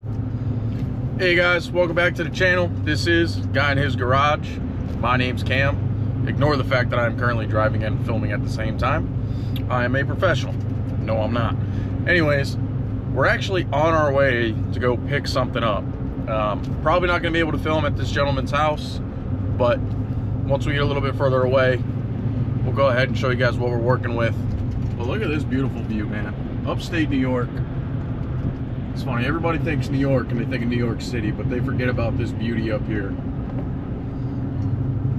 Hey guys, welcome back to the channel. This is Guy in His Garage. My name's Cam. Ignore the fact that I'm currently driving and filming at the same time. I am a professional. No, I'm not. Anyways, we're actually on our way to go pick something up. Probably not going to be able to film at this gentleman's house, but once we get a little bit further away, we'll go ahead and show you guys what we're working with. But look at this beautiful view, man. Upstate New York. It's funny, everybody thinks New York and they think of New York City, but they forget about this beauty up here.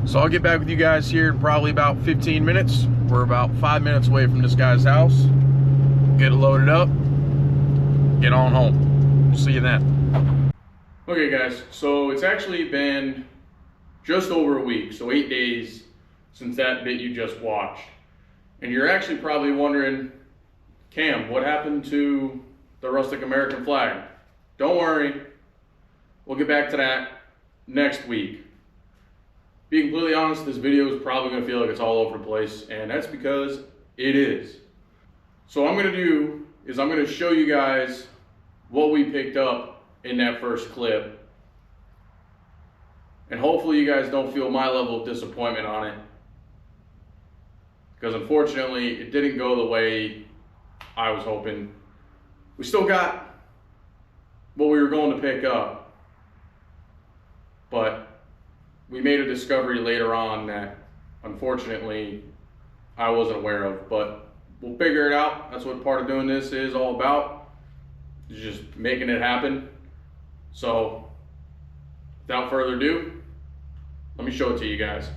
So I'll get back with you guys here in probably about 15 minutes. We're about 5 minutes away from this guy's house. Get it loaded up, get on home. We'll see you then. Okay guys, so it's actually been just over a week, so 8 days since that bit you just watched. And you're actually probably wondering, Cam, what happened to the rustic American flag? Don't worry, we'll get back to that next week. Being completely honest, this video is probably going to feel like it's all over the place, and that's because it is. So what I'm going to do is I'm going to show you guys what we picked up in that first clip, and hopefully you guys don't feel my level of disappointment on it, because unfortunately it didn't go the way I was hoping. We still got what we were going to pick up, but we made a discovery later on that unfortunately I wasn't aware of, but we'll figure it out. That's what part of doing this is all about, is just making it happen. So without further ado, let me show it to you guys.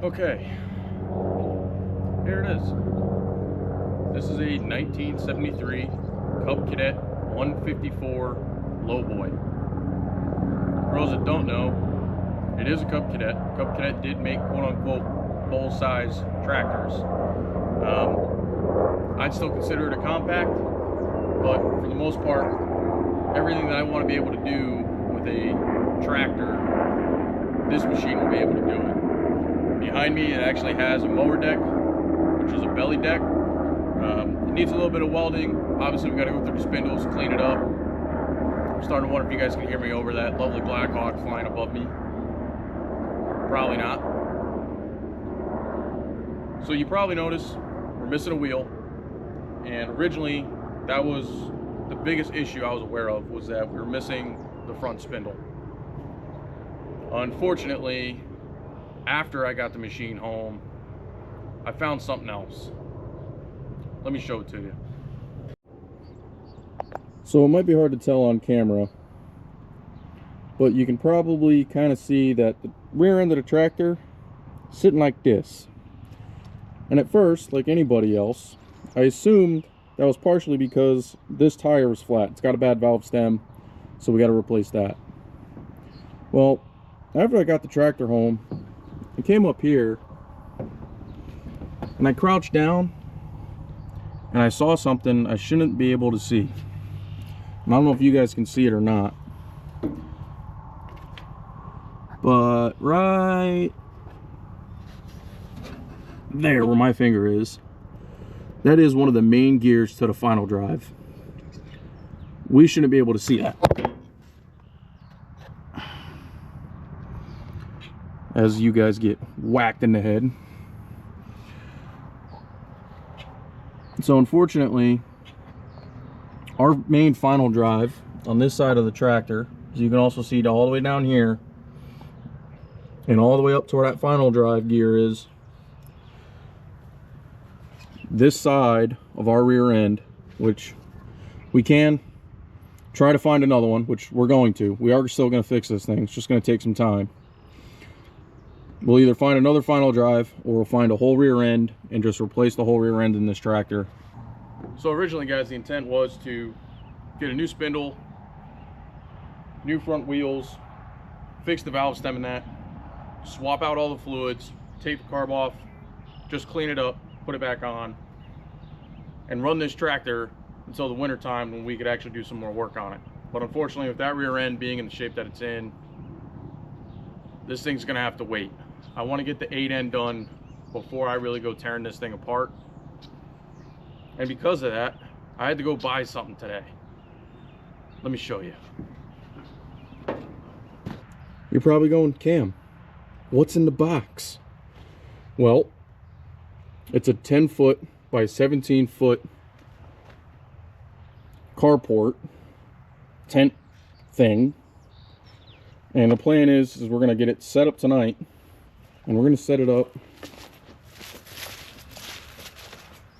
Okay, here it is. This is a 1973 Cub Cadet 154 lowboy. For those that don't know, it is a Cub Cadet. Cub Cadet did make quote-unquote full-size tractors. I'd still consider it a compact, but for the most part, everything that I want to be able to do with a tractor, this machine will be able to do it. Behind me, it actually has a mower deck, which is a belly deck. It needs a little bit of welding. Obviously, we've got to go through the spindles, clean it up. I'm starting to wonder if you guys can hear me over that lovely Black Hawk flying above me. Probably not. So you probably noticed we're missing a wheel. And originally, that was the biggest issue I was aware of, was that we were missing the front spindle. Unfortunately, after I got the machine home, I found something else. Let me show it to you. So it might be hard to tell on camera, but you can probably kind of see that the rear end of the tractor is sitting like this. And at first, like anybody else, I assumed that was partially because this tire was flat. It's got a bad valve stem, so we got to replace that. Well, after I got the tractor home, I came up here and I crouched down and I saw something I shouldn't be able to see. And I don't know if you guys can see it or not, but right there where my finger is, that is one of the main gears to the final drive. We shouldn't be able to see that, as you guys get whacked in the head. So unfortunately, our main final drive on this side of the tractor, as you can also see all the way down here and all the way up to where that final drive gear is, this side of our rear end, which we can try to find another one, which we're going to. We are still going to fix this thing. It's just going to take some time. We'll either find another final drive or we'll find a whole rear end and just replace the whole rear end in this tractor. So originally, guys, the intent was to get a new spindle, new front wheels, fix the valve stem in that, swap out all the fluids, take the carb off, just clean it up, put it back on, and run this tractor until the winter time when we could actually do some more work on it. But unfortunately, with that rear end being in the shape that it's in, this thing's gonna have to wait. I want to get the 8 end done before I really go tearing this thing apart. And because of that, I had to go buy something today. Let me show you. You're probably going, Cam, what's in the box? Well, it's a 10-foot by 17-foot carport tent thing. And the plan is we're going to get it set up tonight. And we're going to set it up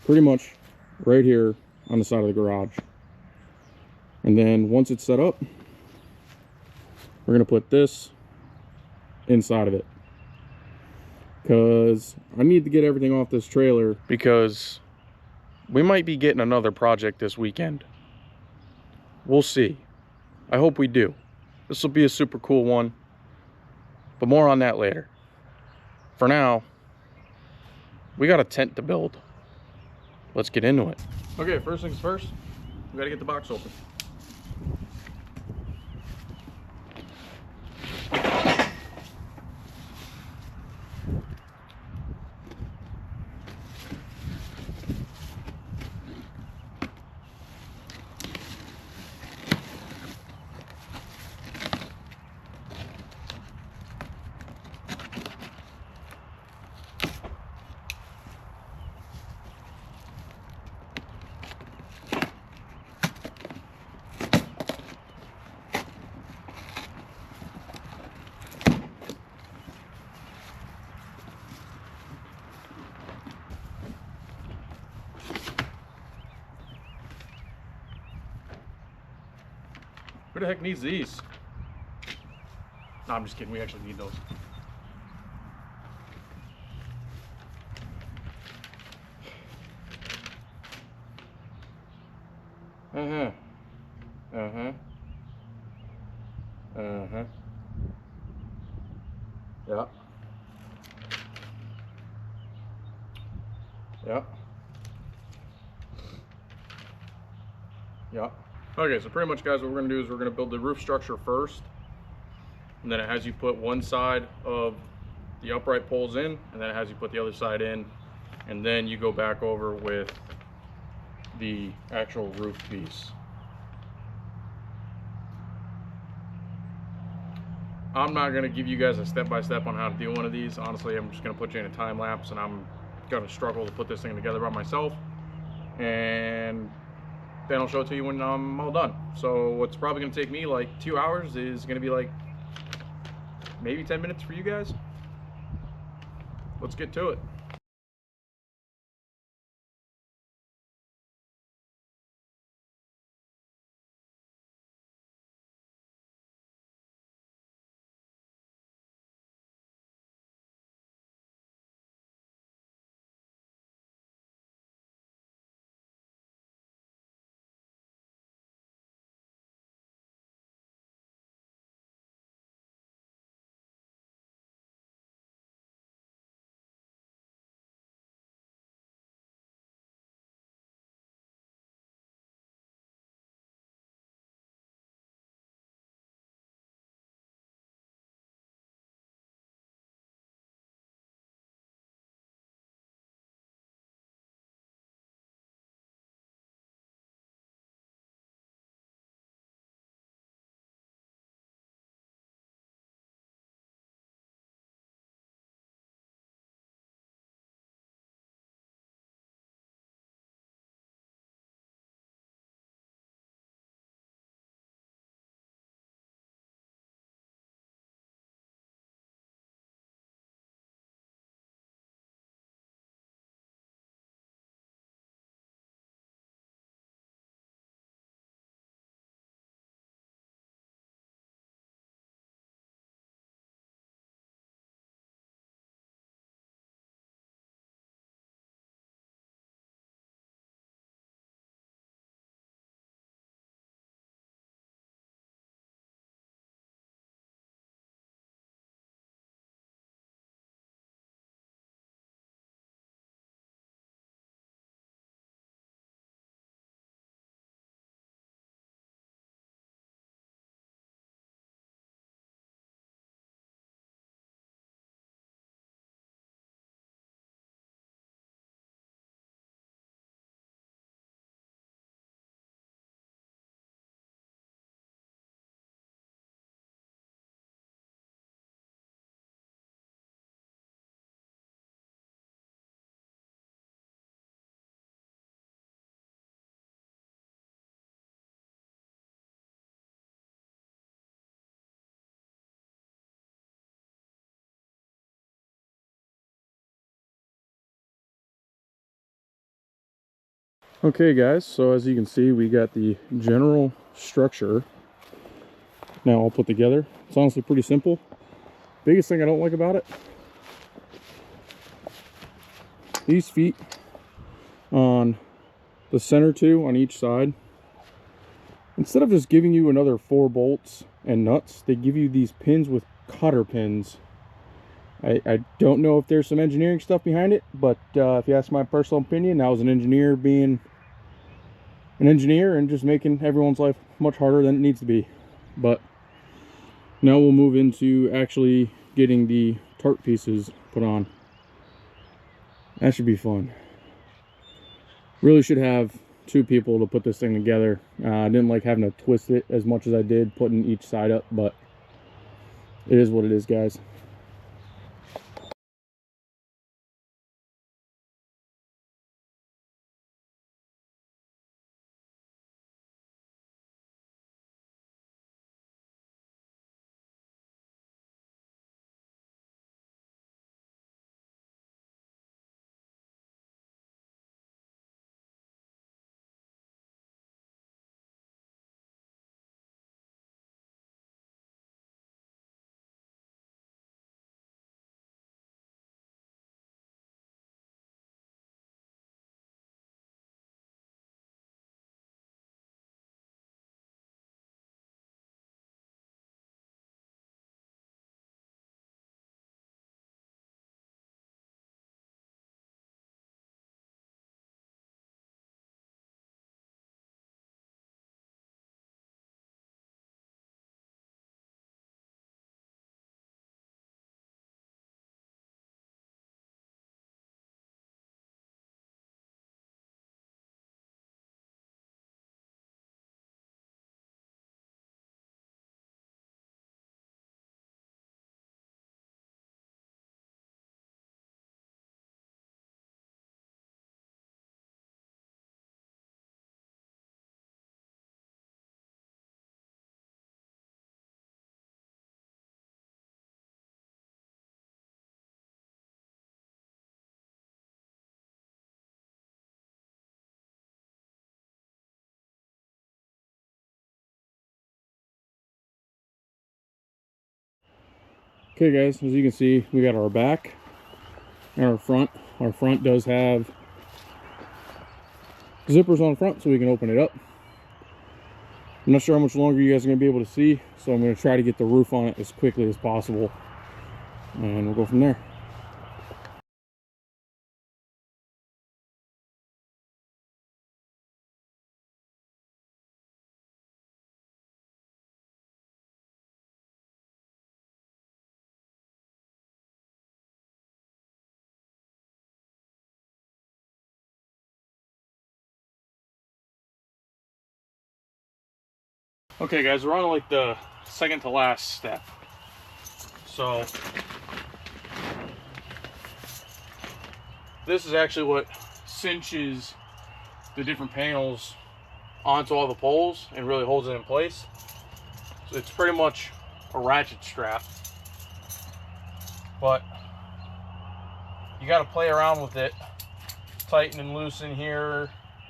pretty much right here on the side of the garage. And then once it's set up, we're going to put this inside of it. Because I need to get everything off this trailer, because we might be getting another project this weekend. We'll see. I hope we do. This will be a super cool one, but more on that later. For now, we got a tent to build. Let's get into it. Okay, first things first, we gotta get the box open. Who the heck needs these? No, I'm just kidding. We actually need those. Uh-huh. Uh-huh. Uh-huh. Yeah. Yeah. Yeah. Okay, so pretty much, guys, what we're going to do is we're going to build the roof structure first. And then it has you put one side of the upright poles in, and then it has you put the other side in. And then you go back over with the actual roof piece. I'm not going to give you guys a step-by-step on how to do one of these. Honestly, I'm just going to put you in a time lapse, and I'm going to struggle to put this thing together by myself. And then I'll show it to you when I'm all done. So what's probably going to take me like 2 hours is going to be like maybe 10 minutes for you guys. Let's get to it. Okay guys, so as you can see, we got the general structure now all put together. It's honestly pretty simple. Biggest thing I don't like about it, these feet on the center two on each side, instead of just giving you another 4 bolts and nuts, they give you these pins with cotter pins. I don't know if there's some engineering stuff behind it, but if you ask my personal opinion, I was an engineer being an engineer and just making everyone's life much harder than it needs to be. But now we'll move into actually getting the tarp pieces put on. That should be fun. Really should have 2 people to put this thing together. I didn't like having to twist it as much as I did putting each side up, but it is what it is, guys. Okay guys, as you can see, we got our back and our front. Our front does have zippers on the front so we can open it up. I'm not sure how much longer you guys are going to be able to see, so I'm going to try to get the roof on it as quickly as possible, and we'll go from there. Okay guys, we're on like the second to last step. So this is actually what cinches the different panels onto all the poles and really holds it in place. So it's pretty much a ratchet strap, but you got to play around with it, tighten and loosen here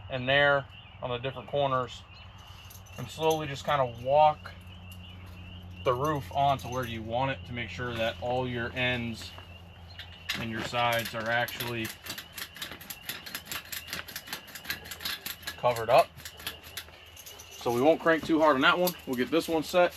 and there on the different corners, and slowly just kind of walk the roof onto where you want it to make sure that all your ends and your sides are actually covered up. So we won't crank too hard on that one. We'll get this one set.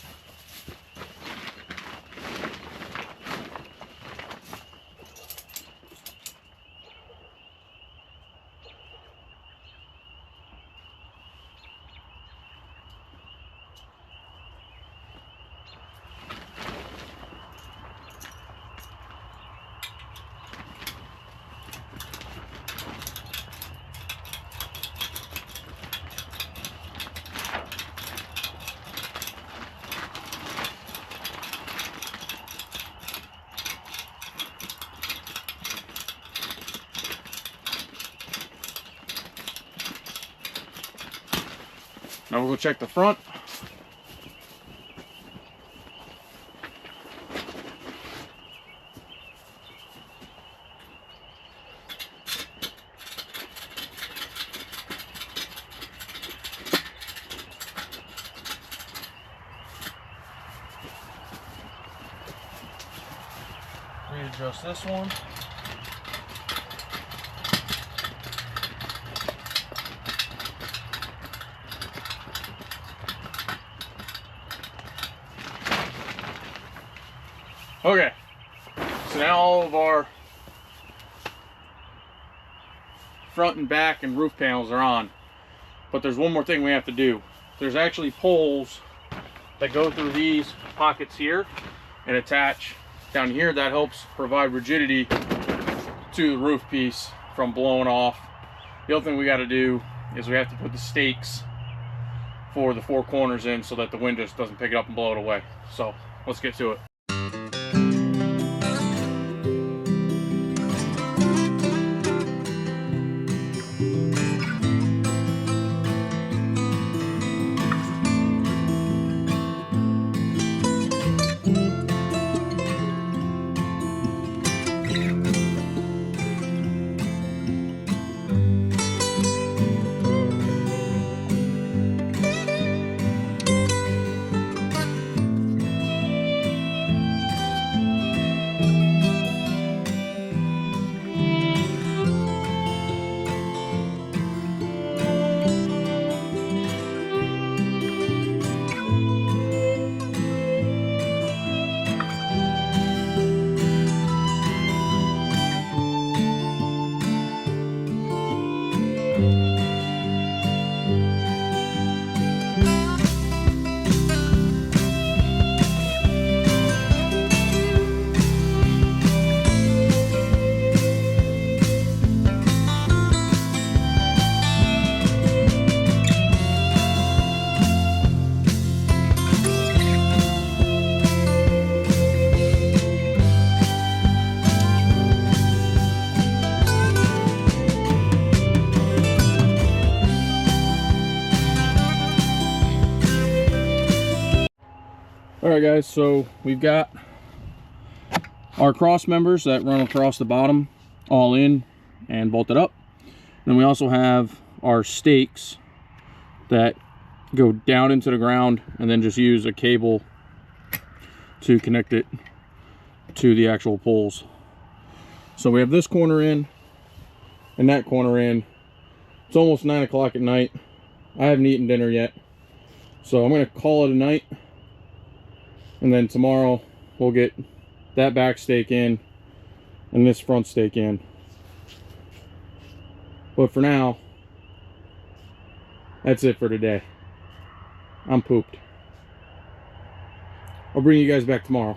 Now we'll go check the front. adjust this one. Okay, so now all of our front and back and roof panels are on, but there's one more thing we have to do. There's actually poles that go through these pockets here and attach down here. That helps provide rigidity to the roof piece from blowing off. The other thing we got to do is we have to put the stakes for the four corners in so that the wind just doesn't pick it up and blow it away. So let's get to it. Alright guys, so we've got our cross members that run across the bottom all in and bolted up. Then we also have our stakes that go down into the ground and then just use a cable to connect it to the actual poles. So we have this corner in and that corner in. It's almost 9 o'clock at night. I haven't eaten dinner yet. So I'm going to call it a night. And then tomorrow we'll get that back stake in and this front stake in. But for now, that's it for today. I'm pooped. I'll bring you guys back tomorrow.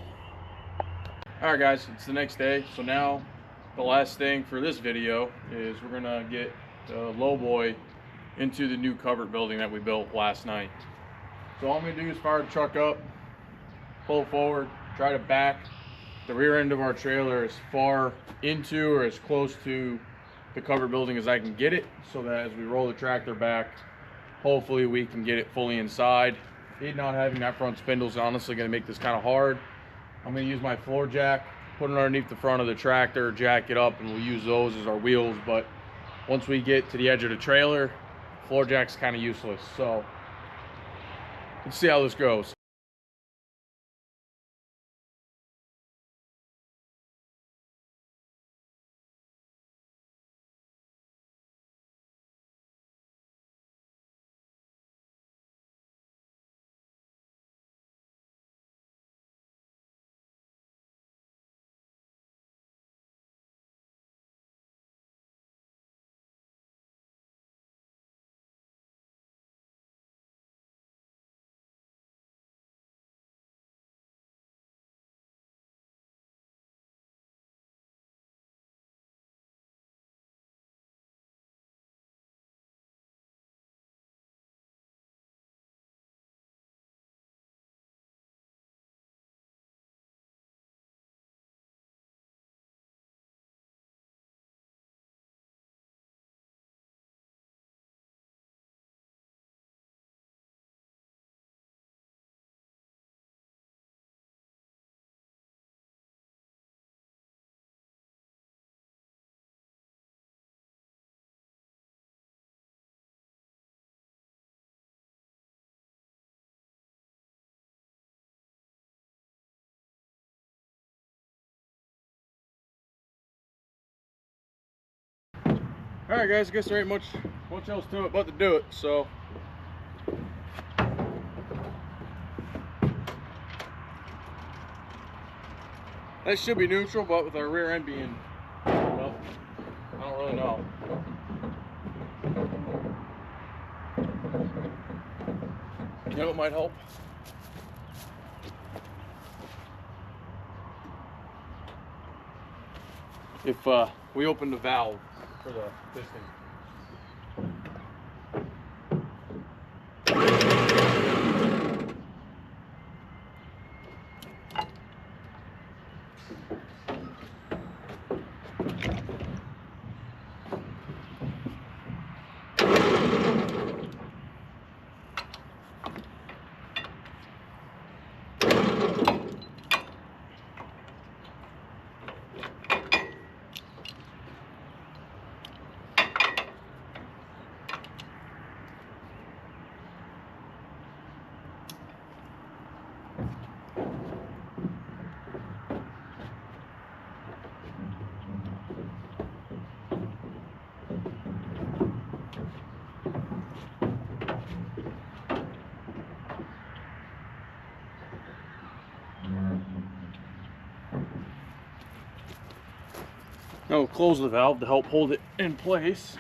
Alright guys, it's the next day. So now the last thing for this video is we're gonna get the lowboy into the new covered building that we built last night. So all I'm gonna do is fire the truck up, pull forward, try to back the rear end of our trailer as far into or as close to the covered building as I can get it, so that as we roll the tractor back, hopefully we can get it fully inside. It not having that front spindle is honestly going to make this kind of hard. I'm going to use my floor jack, put it underneath the front of the tractor, jack it up, and we'll use those as our wheels. But once we get to the edge of the trailer, floor jack's kind of useless. So let's see how this goes. Alright guys, I guess there ain't much else to it but to do it, so that should be neutral, but with our rear end being, well, I don't really know. You know what might help? If we open the valve for the piston. Now we'll close the valve to help hold it in place.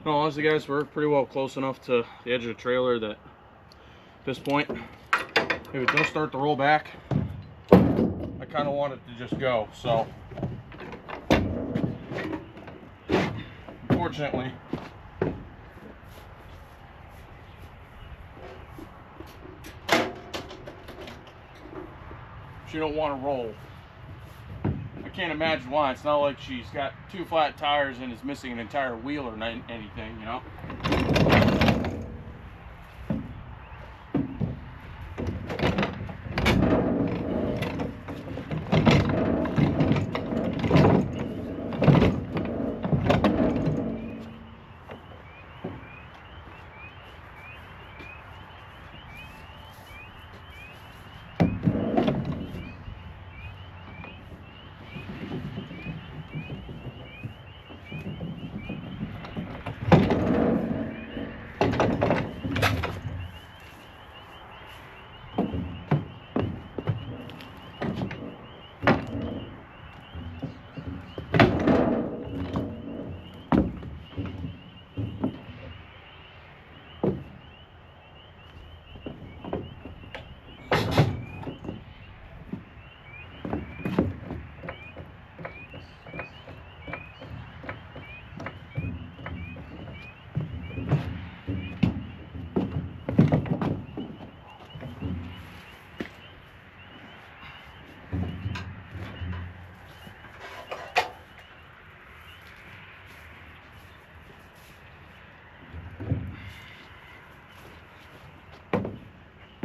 No, honestly guys, we're pretty well close enough to the edge of the trailer that at this point, if it does start to roll back, I kind of want it to just go. So unfortunately, she don't want to roll. I can't imagine why. It's not like she's got 2 flat tires and is missing an entire wheel or anything, you know?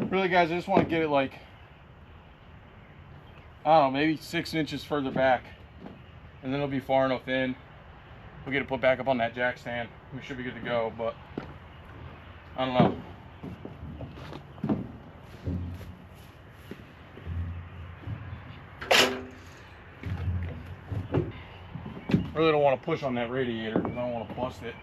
Really guys, I just want to get it like, I don't know, maybe 6 inches further back, and then it'll be far enough in we'll get it put back up on that jack stand. We should be good to go, but I don't know. Really don't want to push on that radiator because I don't want to bust it.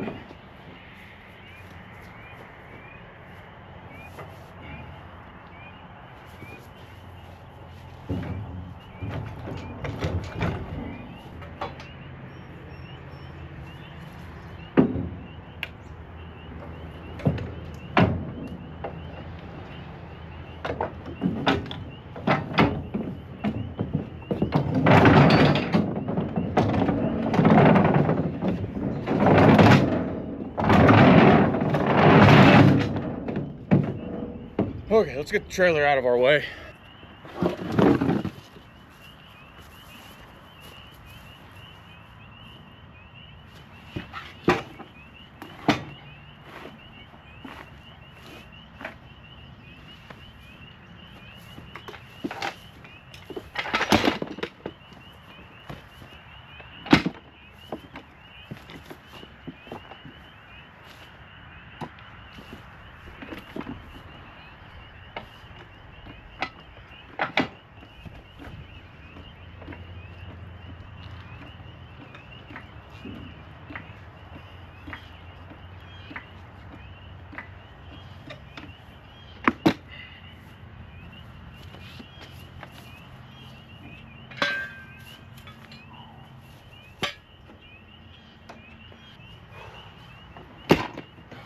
Okay, let's get the trailer out of our way.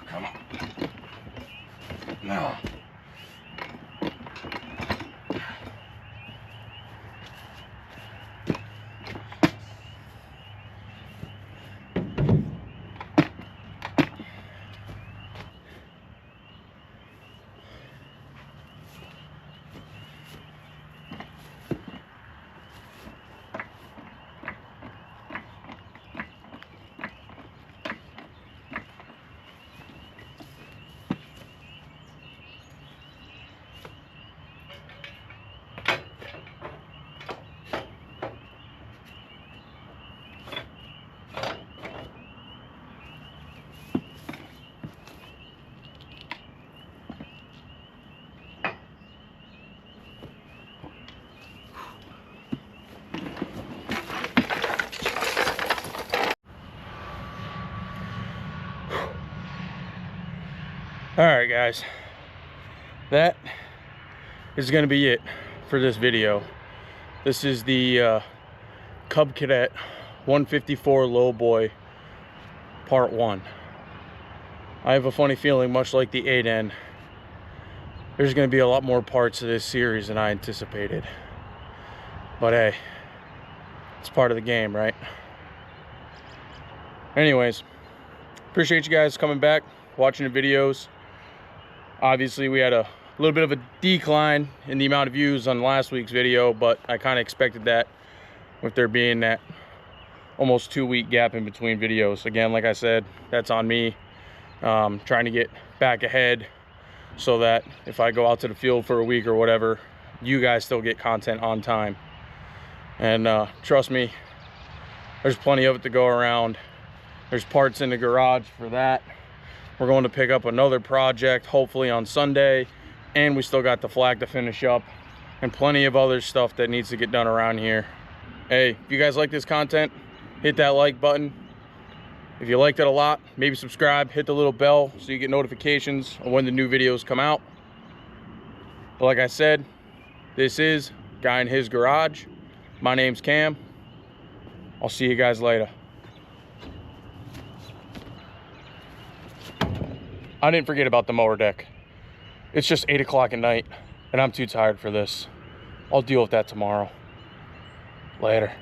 Come on. No. All right, guys, that is going to be it for this video. This is the Cub Cadet 154 Lowboy Part 1. I have a funny feeling, much like the 8N, there's going to be a lot more parts of this series than I anticipated. But hey, it's part of the game, right? Anyways, appreciate you guys coming back, watching the videos. Obviously, we had a little bit of a decline in the amount of views on last week's video, but I kind of expected that with there being that almost 2-week gap in between videos. Again, like I said, that's on me. Trying to get back ahead so that if I go out to the field for a week or whatever, you guys still get content on time. And trust me, there's plenty of it to go around. There's parts in the garage for that. We're going to pick up another project hopefully on Sunday, and we still got the flag to finish up and plenty of other stuff that needs to get done around here. Hey, if you guys like this content, hit that like button. If you liked it a lot, maybe subscribe, hit the little bell so you get notifications of when the new videos come out. But like I said, this is Guy in His Garage. My name's Cam. I'll see you guys later. I didn't forget about the mower deck. It's just 8 o'clock at night, and I'm too tired for this. I'll deal with that tomorrow. Later.